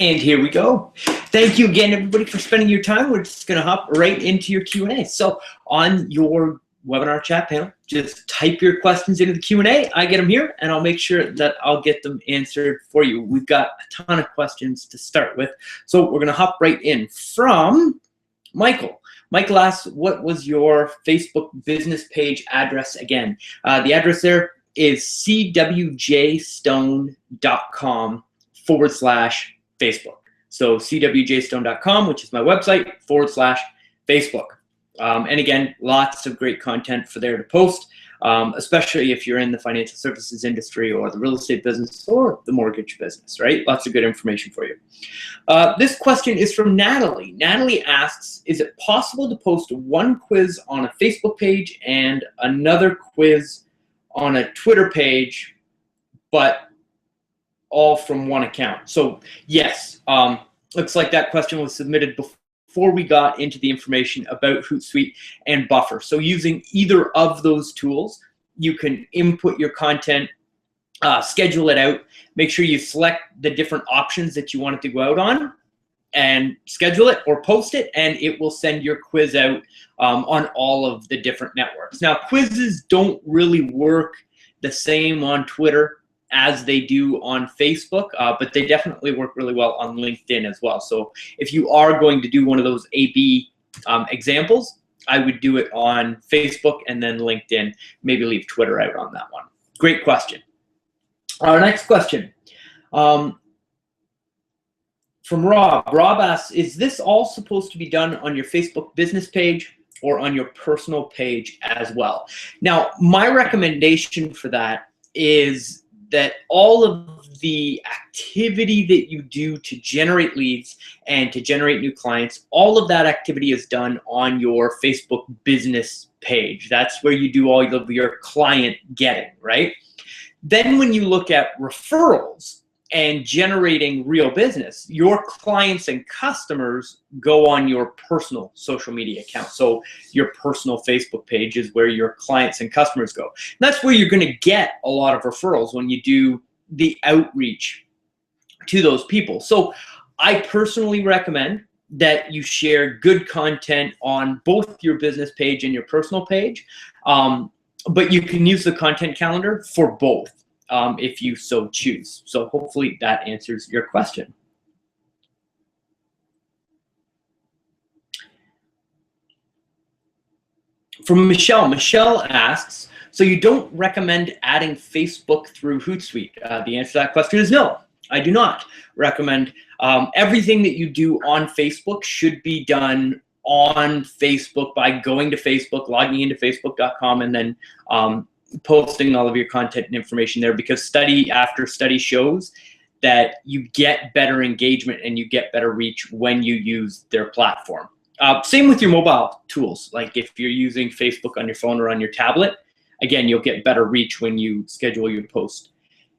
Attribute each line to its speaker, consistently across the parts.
Speaker 1: And here we go. Thank you again, everybody, for spending your time. We're just going to hop right into your Q&A. So on your webinar chat panel, just type your questions into the Q&A. I get them here, and I'll make sure that I'll get them answered for you. We've got a ton of questions to start with. So we're going to hop right in from Michael. Michael asks, what was your Facebook business page address again? The address there is cwjstone.com/Facebook. So cwjstone.com, which is my website, /Facebook. And again, lots of great content for there to post, especially if you're in the financial services industry or the real estate business or the mortgage business, right? Lots of good information for you. This question is from Natalie. Natalie asks, is it possible to post one quiz on a Facebook page and another quiz on a Twitter page, but all from one account? So yes, looks like that question was submitted before we got into the information about HootSuite and Buffer. So using either of those tools, you can input your content, schedule it out, make sure you select the different options that you want it to go out on, and schedule it or post it, and it will send your quiz out on all of the different networks. Now, quizzes don't really work the same on Twitter as they do on Facebook, but they definitely work really well on LinkedIn as well. So if you are going to do one of those A/B examples, I would do it on Facebook and then LinkedIn, maybe leave Twitter out on that one. Great question. Our next question from Rob. Rob asks, is this all supposed to be done on your Facebook business page or on your personal page as well? Now, my recommendation for that is that all of the activity that you do to generate leads and to generate new clients, all of that activity is done on your Facebook business page. That's where you do all of your client getting, right? Then when you look at referrals and generating real business, your clients and customers go on your personal social media account. So your personal Facebook page is where your clients and customers go. And that's where you're going to get a lot of referrals when you do the outreach to those people. So I personally recommend that you share good content on both your business page and your personal page, but you can use the content calendar for both. If you so choose. So hopefully that answers your question. From Michelle. Michelle asks, so you don't recommend adding Facebook through HootSuite? The answer to that question is no, I do not recommend. Everything that you do on Facebook should be done on Facebook by going to Facebook, logging into facebook.com, and then posting all of your content and information there, because study after study shows that you get better engagement and you get better reach when you use their platform. Same with your mobile tools. Like if you're using Facebook on your phone or on your tablet, again, you'll get better reach when you schedule your post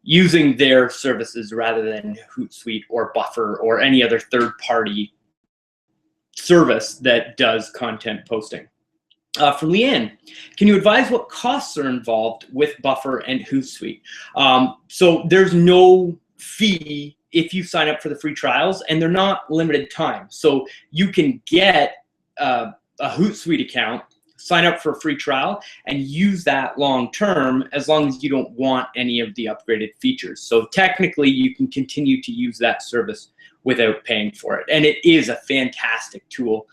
Speaker 1: using their services rather than HootSuite or Buffer or any other third-party service that does content posting. From Leanne, can you advise what costs are involved with Buffer and HootSuite? So there's no fee if you sign up for the free trials, and they're not limited time. So you can get a HootSuite account, sign up for a free trial, and use that long term as long as you don't want any of the upgraded features. So technically, you can continue to use that service without paying for it. And it is a fantastic tool.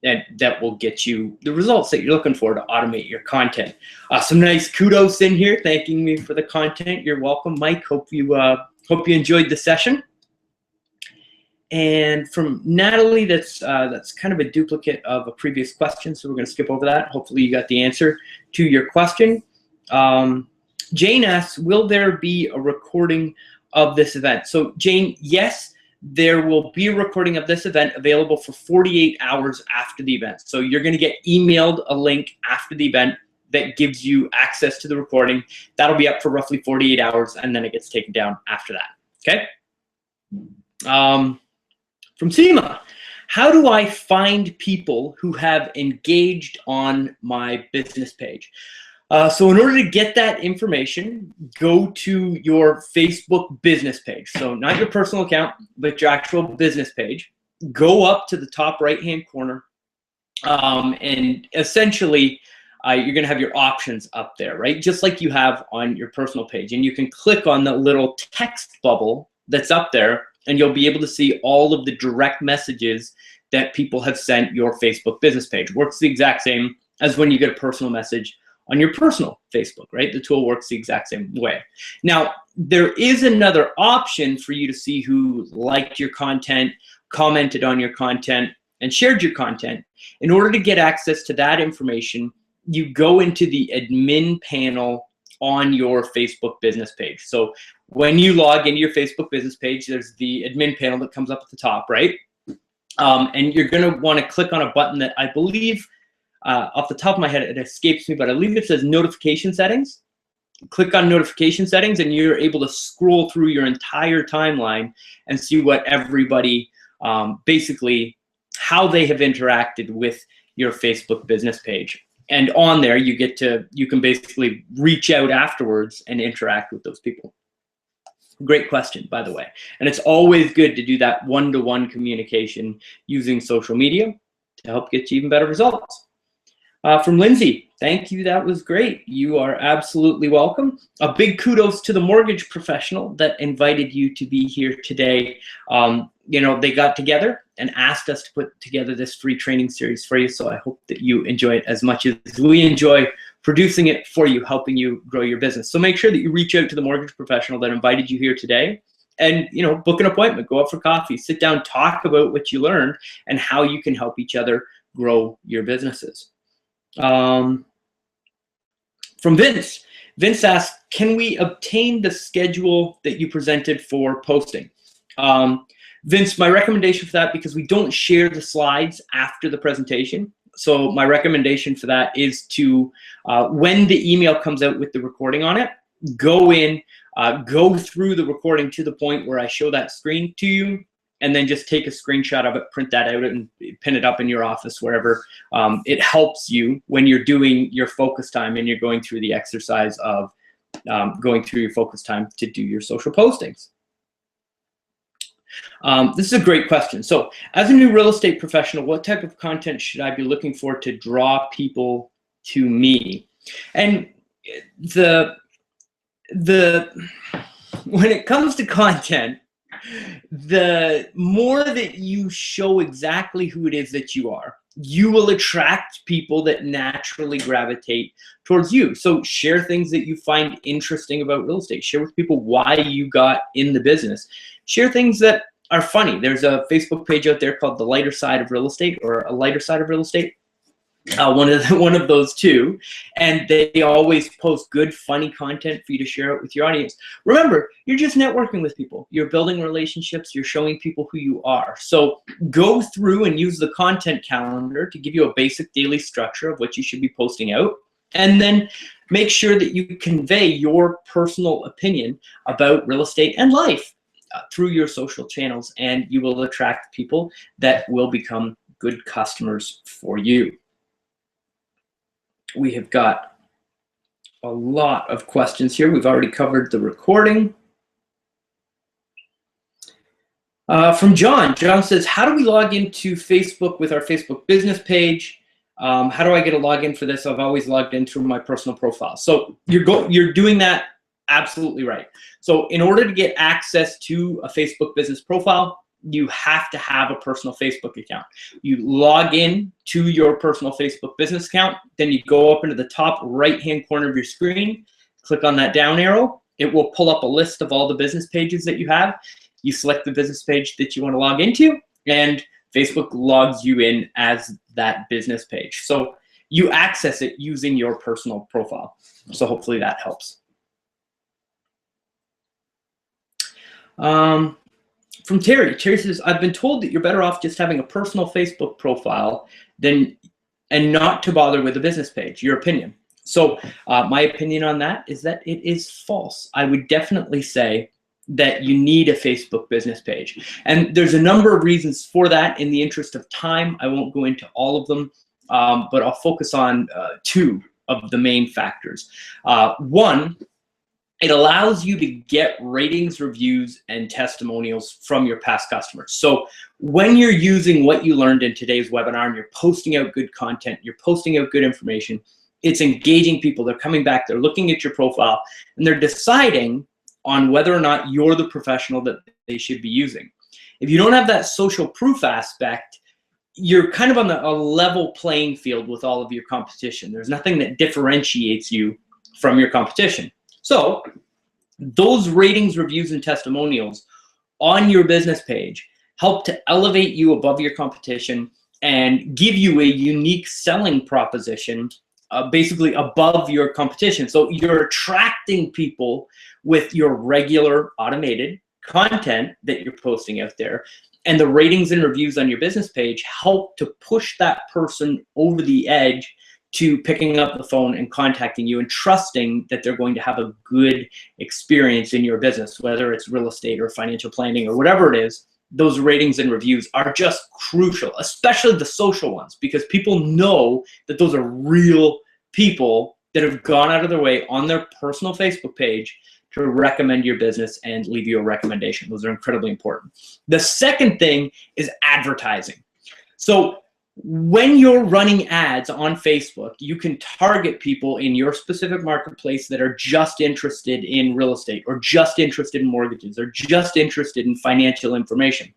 Speaker 1: And that will get you the results that you're looking for to automate your content. Some nice kudos in here, thanking me for the content. You're welcome, Mike. Hope you enjoyed the session. And from Natalie, that's kind of a duplicate of a previous question, so we're going to skip over that. Hopefully, you got the answer to your question. Jane asks, will there be a recording of this event? So, Jane, yes. There will be a recording of this event available for 48 hours after the event. So you're going to get emailed a link after the event that gives you access to the recording. That'll be up for roughly 48 hours, and then it gets taken down after that. Okay? From Seema, how do I find people who have engaged on my business page? So in order to get that information, go to your Facebook business page. So not your personal account, but your actual business page. Go up to the top right-hand corner, and essentially you're going to have your options up there, right? Just like you have on your personal page. And you can click on the little text bubble that's up there, and you'll be able to see all of the direct messages that people have sent your Facebook business page. Works the exact same as when you get a personal message on your personal Facebook, right? The tool works the exact same way. Now, there is another option for you to see who liked your content, commented on your content, and shared your content. In order to get access to that information, you go into the admin panel on your Facebook business page. So when you log into your Facebook business page, there's the admin panel that comes up at the top, right? And you're going to want to click on a button that I believe, off the top of my head, it escapes me, but I believe it says notification settings. Click on notification settings, and you're able to scroll through your entire timeline and see what everybody, basically, how they have interacted with your Facebook business page. And on there, you can basically reach out afterwards and interact with those people. Great question, by the way. And it's always good to do that one-to-one communication using social media to help get you even better results. From Lindsay, thank you, that was great. You are absolutely welcome. A big kudos to the mortgage professional that invited you to be here today. You know, they got together and asked us to put together this free training series for you, so I hope that you enjoy it as much as we enjoy producing it for you, helping you grow your business. So make sure that you reach out to the mortgage professional that invited you here today, and book an appointment, go out for coffee, sit down, talk about what you learned and how you can help each other grow your businesses. From Vince asks, can we obtain the schedule that you presented for posting? Vince, my recommendation for that, because we don't share the slides after the presentation, so my recommendation for that is to, when the email comes out with the recording on it, go in, go through the recording to the point where I show that screen to you, and then just take a screenshot of it, print that out, and pin it up in your office, wherever. It helps you when you're doing your focus time and you're going through the exercise of going through your focus time to do your social postings. This is a great question. So as a new real estate professional, what type of content should I be looking for to draw people to me? And when it comes to content, the more that you show exactly who it is that you are, you will attract people that naturally gravitate towards you. So share things that you find interesting about real estate. Share with people why you got in the business. Share things that are funny. There's a Facebook page out there called The Lighter Side of Real Estate, or A Lighter Side of Real Estate. One of those two, and they always post good, funny content for you to share out with your audience. Remember, you're just networking with people. You're building relationships. You're showing people who you are. So go through and use the content calendar to give you a basic daily structure of what you should be posting out, and then make sure that you convey your personal opinion about real estate and life through your social channels, and you will attract people that will become good customers for you. We have got a lot of questions here. We've already covered the recording. From John says, how do we log into Facebook with our Facebook business page? How do I get a login for this? I've always logged in through my personal profile. So you're doing that absolutely right. So in order to get access to a Facebook business profile, you have to have a personal Facebook account. You log in to your personal Facebook business account, then you go up into the top right-hand corner of your screen, click on that down arrow. It will pull up a list of all the business pages that you have. You select the business page that you want to log into, and Facebook logs you in as that business page. So you access it using your personal profile. So hopefully that helps. From Terry says, I've been told that you're better off just having a personal Facebook profile and not to bother with a business page. Your opinion? So my opinion on that is that it is false. I would definitely say that you need a Facebook business page. And there's a number of reasons for that. In the interest of time, I won't go into all of them, but I'll focus on two of the main factors. One, it allows you to get ratings, reviews, and testimonials from your past customers. So when you're using what you learned in today's webinar and you're posting out good content, you're posting out good information, it's engaging people. They're coming back, they're looking at your profile, and they're deciding on whether or not you're the professional that they should be using. If you don't have that social proof aspect, you're kind of on a level playing field with all of your competition. There's nothing that differentiates you from your competition. So those ratings, reviews, and testimonials on your business page help to elevate you above your competition and give you a unique selling proposition, basically above your competition. So you're attracting people with your regular automated content that you're posting out there, and the ratings and reviews on your business page help to push that person over the edge to picking up the phone and contacting you and trusting that they're going to have a good experience in your business, whether it's real estate or financial planning or whatever it is. Those ratings and reviews are just crucial, especially the social ones, because people know that those are real people that have gone out of their way on their personal Facebook page to recommend your business and leave you a recommendation. Those are incredibly important. The second thing is advertising. So when you're running ads on Facebook, you can target people in your specific marketplace that are just interested in real estate or just interested in mortgages or just interested in financial information.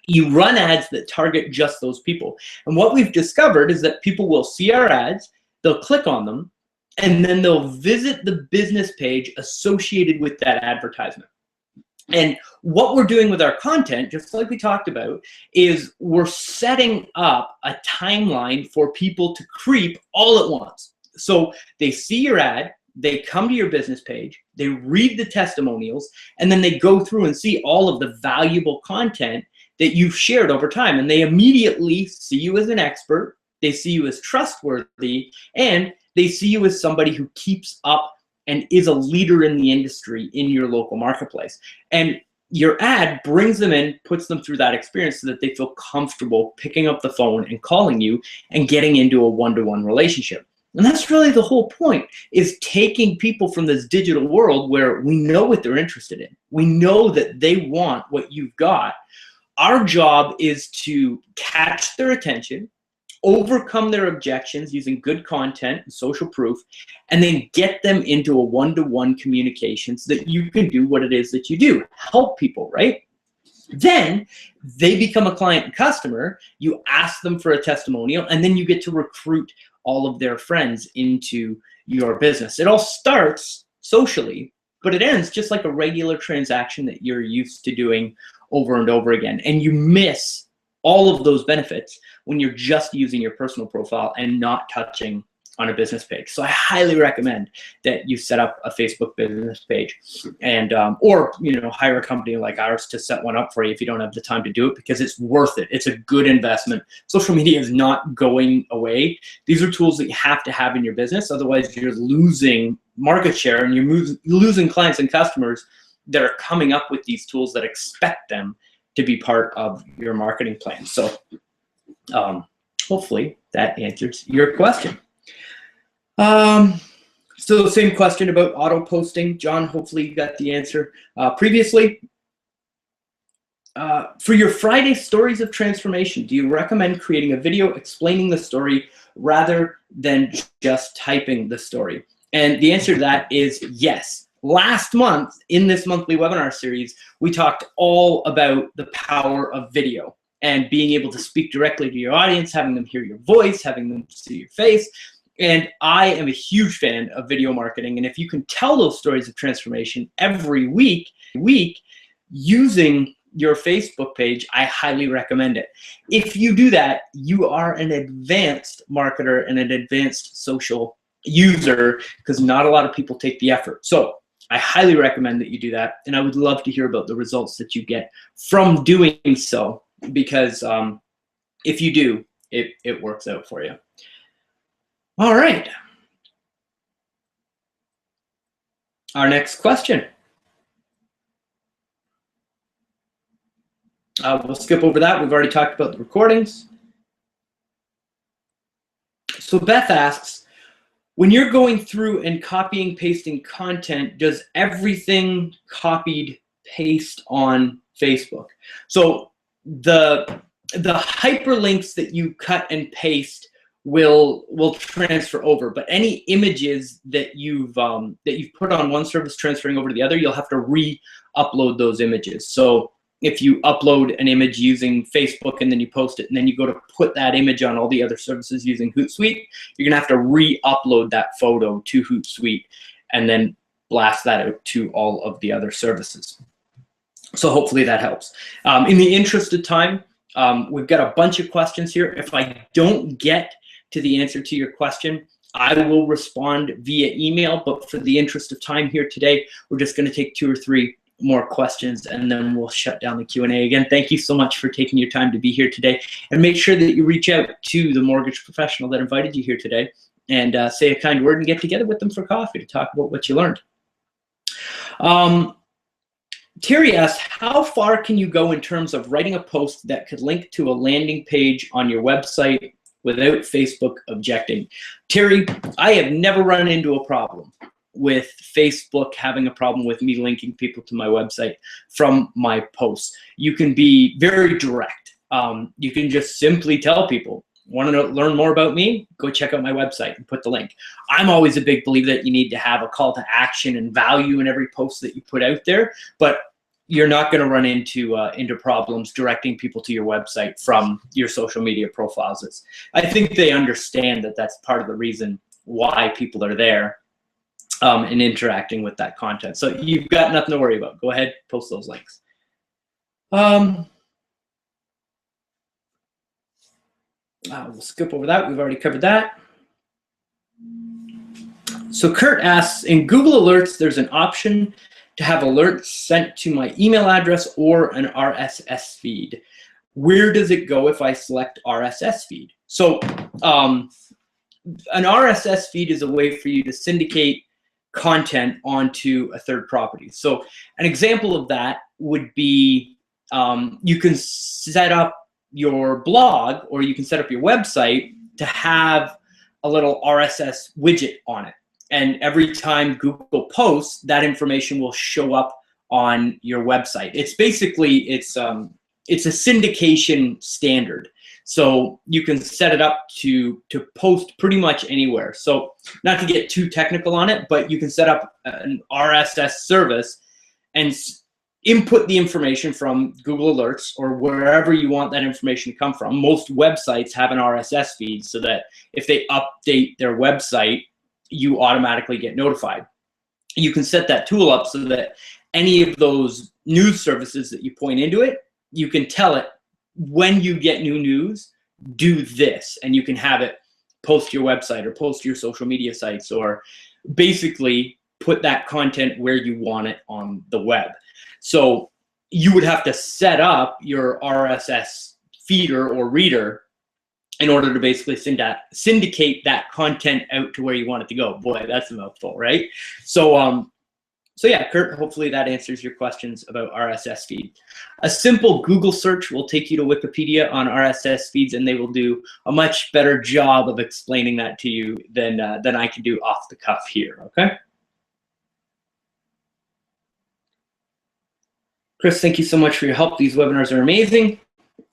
Speaker 1: You run ads that target just those people. And what we've discovered is that people will see our ads, they'll click on them, and then they'll visit the business page associated with that advertisement. And what we're doing with our content, just like we talked about, is we're setting up a timeline for people to creep all at once. So they see your ad, they come to your business page, they read the testimonials, and then they go through and see all of the valuable content that you've shared over time. And they immediately see you as an expert, they see you as trustworthy, and they see you as somebody who keeps up and is a leader in the industry in your local marketplace. And your ad brings them in, puts them through that experience so that they feel comfortable picking up the phone and calling you and getting into a one-to-one relationship. And that's really the whole point, is taking people from this digital world where we know what they're interested in. We know that they want what you've got. Our job is to catch their attention, overcome their objections using good content and social proof, and then get them into a one-to-one communication so that you can do what it is that you do, help people, right? Then they become a client and customer, you ask them for a testimonial, and then you get to recruit all of their friends into your business. It all starts socially, but it ends just like a regular transaction that you're used to doing over and over again. And you miss all of those benefits when you're just using your personal profile and not touching on a business page. So I highly recommend that you set up a Facebook business page, and or hire a company like ours to set one up for you if you don't have the time to do it, because it's worth it. It's a good investment. Social media is not going away. These are tools that you have to have in your business. Otherwise, you're losing market share and you're losing clients and customers that are coming up with these tools that expect them to be part of your marketing plan. So hopefully that answers your question. So the same question about auto posting. John, hopefully you got the answer previously. For your Friday stories of transformation, do you recommend creating a video explaining the story rather than just typing the story? And the answer to that is yes. Last month, in this monthly webinar series, we talked all about the power of video and being able to speak directly to your audience, having them hear your voice, having them see your face. And I am a huge fan of video marketing. And if you can tell those stories of transformation every week using your Facebook page, I highly recommend it. If you do that, you are an advanced marketer and an advanced social user, because not a lot of people take the effort. So I highly recommend that you do that. And I would love to hear about the results that you get from doing so, because if you do, it works out for you. All right. Our next question. We'll skip over that. We've already talked about the recordings. So Beth asks, when you're going through and copying, pasting content, does everything copied paste on Facebook? So the hyperlinks that you cut and paste will transfer over, but any images that you've put on one service transferring over to the other, you'll have to re-upload those images. So if you upload an image using Facebook and then you post it and then you go to put that image on all the other services using HootSuite, you're gonna have to re-upload that photo to HootSuite and then blast that out to all of the other services. So hopefully that helps. In the interest of time, we've got a bunch of questions here. If I don't get to the answer to your question, I will respond via email, but for the interest of time here today, we're just gonna take 2 or 3 more questions and then we'll shut down the Q&A. Again, thank you so much for taking your time to be here today, and make sure that you reach out to the mortgage professional that invited you here today and say a kind word and get together with them for coffee to talk about what you learned. Terry asks, how far can you go in terms of writing a post that could link to a landing page on your website without Facebook objecting? Terry, I have never run into a problem with Facebook having a problem with me linking people to my website from my posts. You can be very direct. You can just simply tell people, want to learn more about me? Go check out my website and put the link. I'm always a big believer that you need to have a call to action and value in every post that you put out there, but you're not going to run into problems directing people to your website from your social media profiles. I think they understand that that's part of the reason why people are there and interacting with that content. So you've got nothing to worry about. Go ahead, post those links. We'll skip over that. We've already covered that. So Kurt asks, in Google Alerts, there's an option to have alerts sent to my email address or an RSS feed. Where does it go if I select RSS feed? So an RSS feed is a way for you to syndicate content onto a third property. So an example of that would be you can set up your blog or you can set up your website to have a little RSS widget on it. And every time Google posts, that information will show up on your website. It's basically, it's a syndication standard. So you can set it up to post pretty much anywhere. So not to get too technical on it, but you can set up an RSS service and input the information from Google Alerts or wherever you want that information to come from. Most websites have an RSS feed so that if they update their website, you automatically get notified. You can set that tool up so that any of those news services that you point into it, you can tell it, when you get new news, do this, and you can have it post your website or post your social media sites or basically put that content where you want it on the web. So you would have to set up your RSS feeder or reader in order to basically syndicate that content out to where you want it to go. Boy, that's a mouthful, right? So yeah, Kurt, hopefully that answers your questions about RSS feed. A simple Google search will take you to Wikipedia on RSS feeds, and they will do a much better job of explaining that to you than I can do off the cuff here, okay? Chris, thank you so much for your help. These webinars are amazing.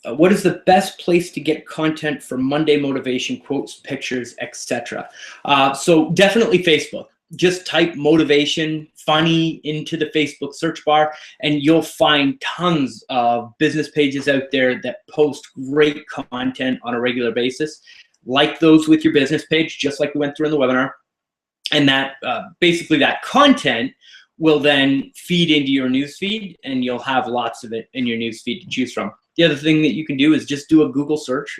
Speaker 1: What is the best place to get content for Monday motivation, quotes, pictures, etc.? So definitely Facebook. Just type motivation funny into the Facebook search bar and you'll find tons of business pages out there that post great content on a regular basis. Like those with your business page, just like we went through in the webinar. And that basically that content will then feed into your newsfeed and you'll have lots of it in your newsfeed to choose from. The other thing that you can do is just do a Google search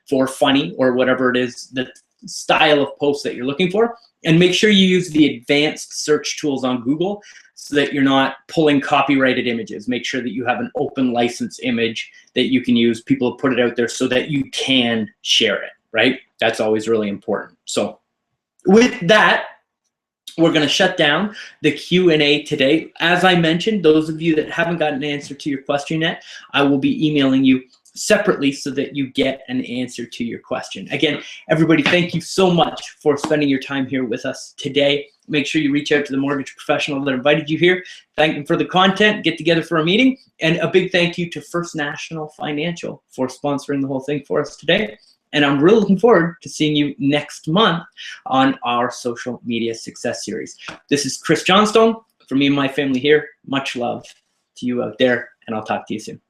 Speaker 1: for funny or whatever it is, the style of post that you're looking for, and make sure you use the advanced search tools on Google so that you're not pulling copyrighted images. Make sure that you have an open license image that you can use. People have put it out there so that you can share it, right? That's always really important. So with that, we're going to shut down the Q&A today. As I mentioned, those of you that haven't gotten an answer to your question yet, I will be emailing you separately so that you get an answer to your question. Again, everybody, thank you so much for spending your time here with us today. Make sure you reach out to the mortgage professional that invited you here. Thank them for the content, get together for a meeting, and a big thank you to First National Financial for sponsoring the whole thing for us today. And I'm really looking forward to seeing you next month on our social media success series. This is Chris Johnstone from me and my family here. Much love to you out there, and I'll talk to you soon.